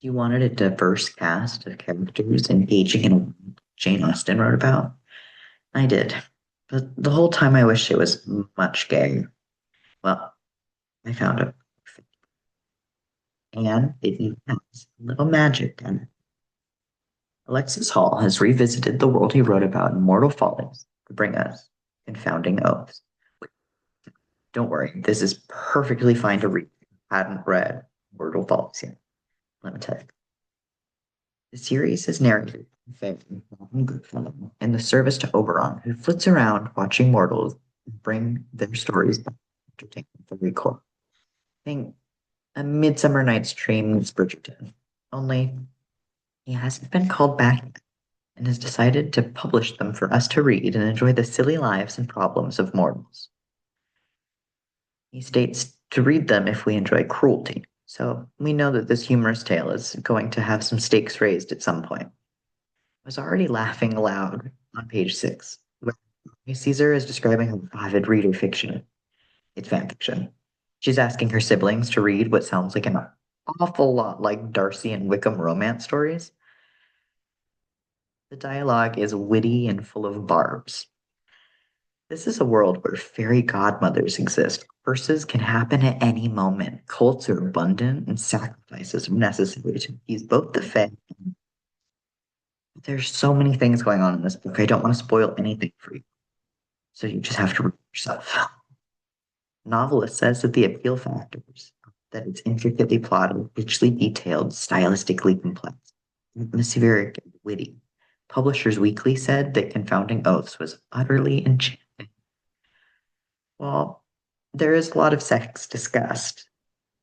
You wanted a diverse cast of characters engaging in what Jane Austen wrote about. I did. But the whole time I wished it was much gayer. Well, I found it. And it even has a little magic in it. Alexis Hall has revisited the world he wrote about in Mortal Follies to bring us Confounding Oaths. Don't worry, this is perfectly fine to read. I hadn't read Mortal Follies yet. Let me tell you. The series is narrated in the service to Oberon, who flits around watching mortals bring their stories back to entertainment for recall. Think A Midsummer Night's Dream meets Bridgerton. Only he hasn't been called back yet and has decided to publish them for us to read and enjoy the silly lives and problems of mortals. He states to read them if we enjoy cruelty, so we know that this humorous tale is going to have some stakes raised at some point. I was already laughing aloud on page 6, where Caesar is describing her avid reader fiction. It's fan fiction. She's asking her siblings to read what sounds like an awful lot like Darcy and Wickham romance stories. The dialogue is witty and full of barbs. This is a world where fairy godmothers exist. Curses can happen at any moment. Cults are abundant, and sacrifices are necessary to appease both the fae. There's so many things going on in this book. I don't want to spoil anything for you, so you just have to read yourself. Novelist says that the appeal factors, that it's intricately plotted, richly detailed, stylistically complex, atmospheric, and witty. Publishers Weekly said that Confounding Oaths was utterly enchanting. Well, there is a lot of sex discussed,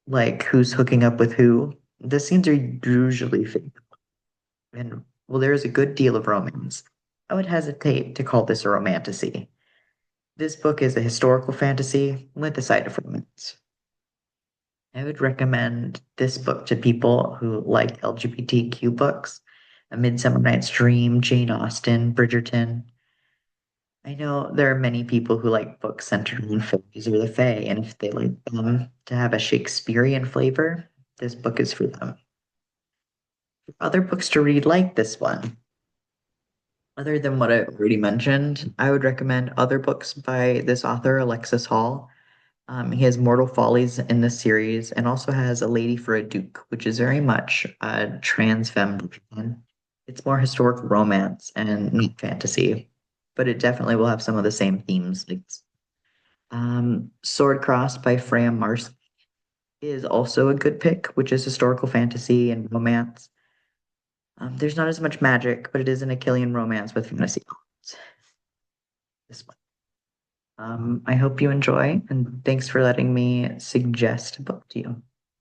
like who's hooking up with who. The scenes are usually fake, and well, there is a good deal of romance. I would hesitate to call this a romantasy. This book is a historical fantasy with a side of romance. I would recommend this book to people who like LGBTQ books. A Midsummer Night's Dream, Jane Austen, Bridgerton. I know there are many people who like books centered on fairies or the fae, and if they like them to have a Shakespearean flavor, this book is for them. Other books to read like this one, other than what I already mentioned, I would recommend other books by this author, Alexis Hall. He has Mortal Follies in this series and also has A Lady for a Duke, which is very much a trans femme. It's more historic romance and neat fantasy, but it definitely will have some of the same themes. Like Sword Crossed by Freya Mars is also a good pick, which is historical fantasy and romance. There's not as much magic, but it is an Achillean romance with fantasy elements. This one. I hope you enjoy, and thanks for letting me suggest a book to you.